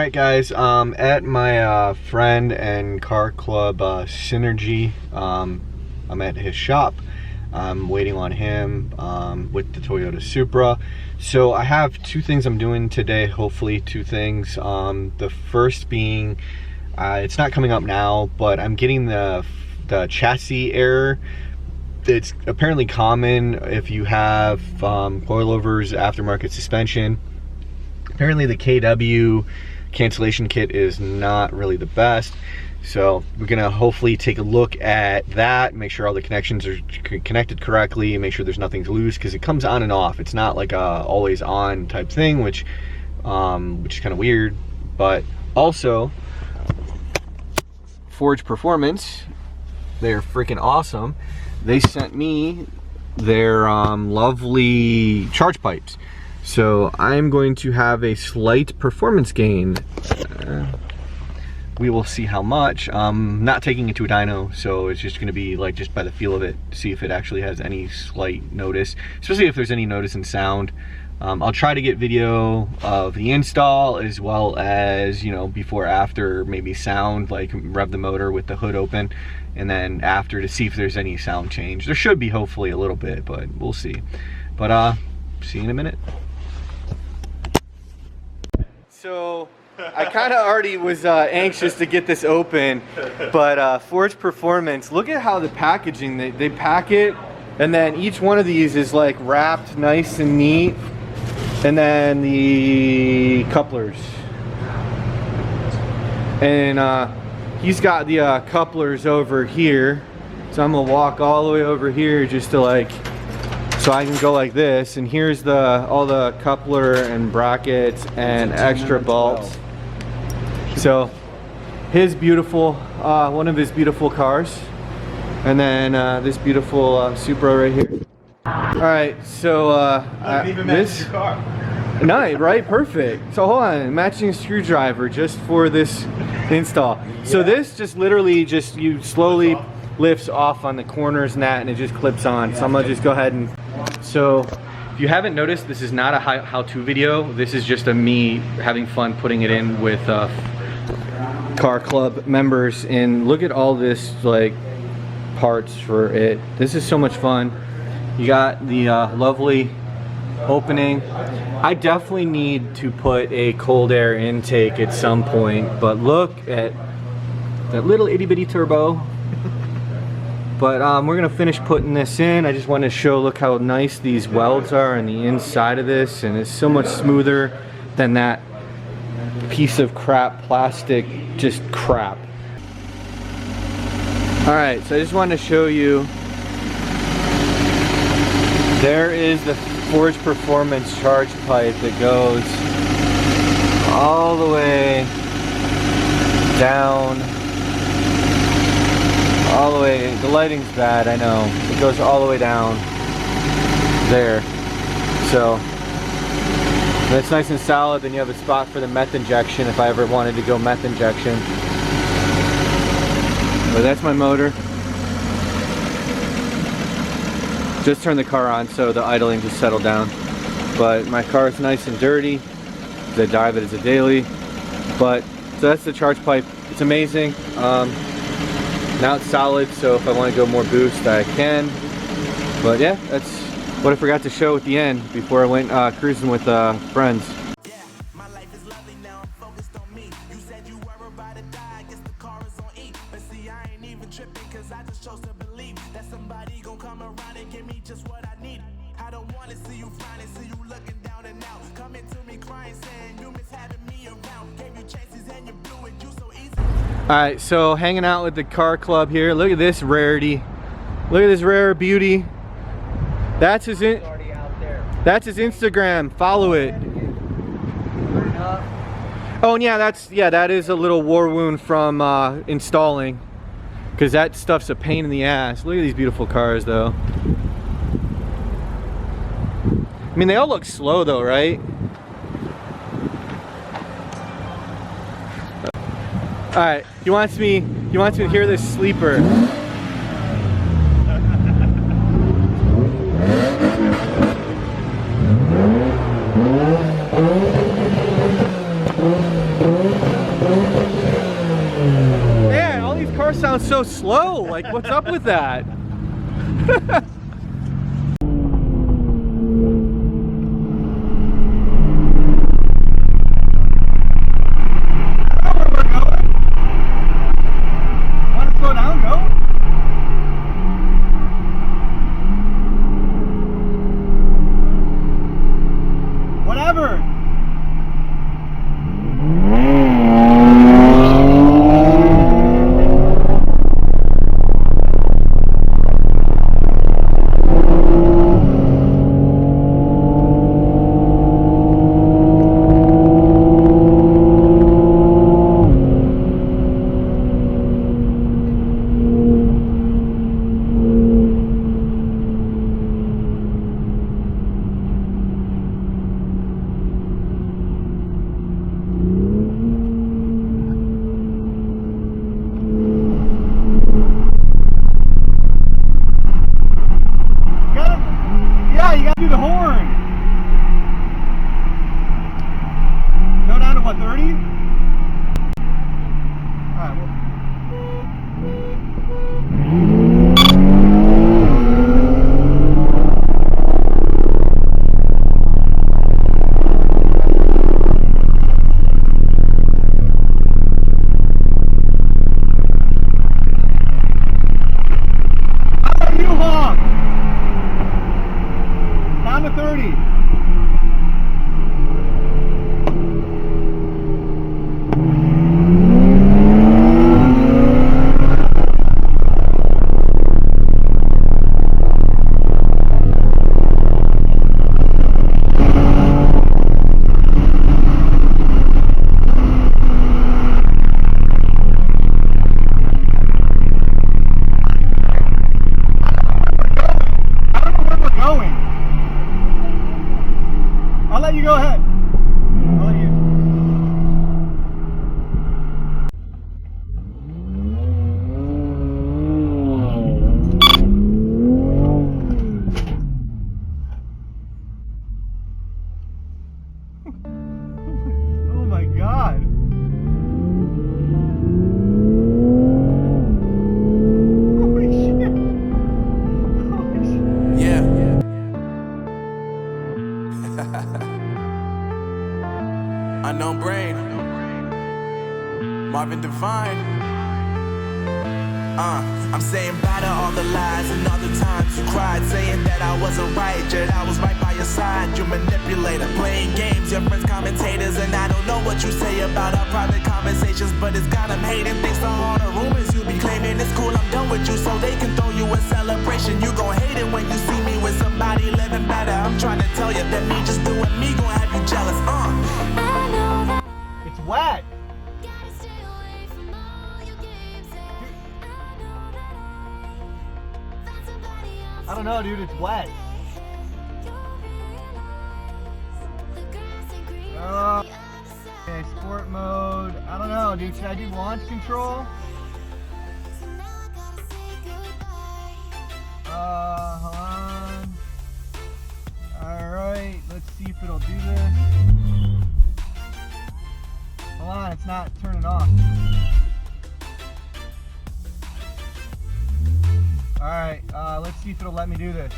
Alright guys, at my friend and car club Synergy, I'm at his shop. I'm waiting on him with the Toyota Supra. So I have two things I'm doing today, hopefully two things. The first being, it's not coming up now, but I'm getting the chassis error. It's apparently common if you have coilovers, aftermarket suspension. Apparently the KW cancellation kit is not really the best. So we're gonna hopefully take a look at that, make sure all the connections are connected correctly, make sure there's nothing loose, because it comes on and off. It's not like a always on type thing, which is kind of weird. But also, Forge Performance, they're freaking awesome. They sent me their lovely charge pipes. So I'm going to have a slight performance gain. We will see how much. I'm not taking it to a dyno, so it's just going to be like just by the feel of it, see if it actually has any slight notice, especially if there's any notice in sound. I'll try to get video of the install as well as, you know, before after, maybe sound, like rev the motor with the hood open, and then after to see if there's any sound change. There should be, hopefully, a little bit, but we'll see. But see you in a minute. So I kind of already was anxious to get this open, but Forge Performance, look at how the packaging, they pack it, and then each one of these is like wrapped nice and neat, and then the couplers, and he's got the couplers over here, so I'm gonna walk all the way over here just to like, so I can go like this, and here's all the coupler and brackets and extra bolts. So his beautiful, one of his beautiful cars, and then this beautiful Supra right here. All right, so this car. Nice, right? Perfect. So hold on, matching screwdriver just for this install. Yeah. So this just literally just you slowly lifts off on the corners and that, and it just clips on. So I'm gonna just go ahead and. So if you haven't noticed, this is not a how-to video. This is just me having fun putting it in with car club members, and look at all this like parts for it. This is so much fun. You got the lovely opening. I definitely need to put a cold air intake at some point, but look at that little itty bitty turbo. But we're gonna finish putting this in. I just want to show, look how nice these welds are on the inside of this, and it's so much smoother than that piece of crap plastic, just crap. Alright, so I just wanted to show you, there is the Forge Performance charge pipe that goes all the way down, all the way, the lighting's bad, I know, it goes all the way down there. So when it's nice and solid, then you have a spot for the meth injection if I ever wanted to go meth injection. But that's my motor. Just turned the car on so the idling just settled down. But my car is nice and dirty. I drive it as a daily. But so that's the charge pipe. It's amazing. Now it's solid, so if I want to go more boost, I can. But yeah, that's what I forgot to show at the end before I went cruising with friends. Alright, so hanging out with the car club here. Look at this rarity. Look at this rare beauty. That's his that's his Instagram. Follow it. Oh, and yeah, that is a little war wound from installing, because that stuff's a pain in the ass. Look at these beautiful cars though. I mean, they all look slow though, right? All right, he wants me to hear this sleeper. so slow. Like, what's up with that? Unknown brain, Marvin Divine. I'm saying bye to all the lies and all the times you cried, saying that I wasn't right, yet I was right by your side. You manipulator, playing games, your friends commentators, and I don't know what you say about our private conversations, but it's got them hating. Thanks to all the rumors you be claiming, it's cool, I'm done with you, so they can throw you a celebration. You gon' hate it when you see me with somebody living better. I'm trying to tell you that me just doing me gon' have you jealous. It's wet. I don't know, dude, it's wet. Okay, sport mode. I don't know, dude. Should I do launch control? Hold on. Alright, let's see if it'll do this. Hold on, it's not turning off. Alright, let's see if it'll let me do this.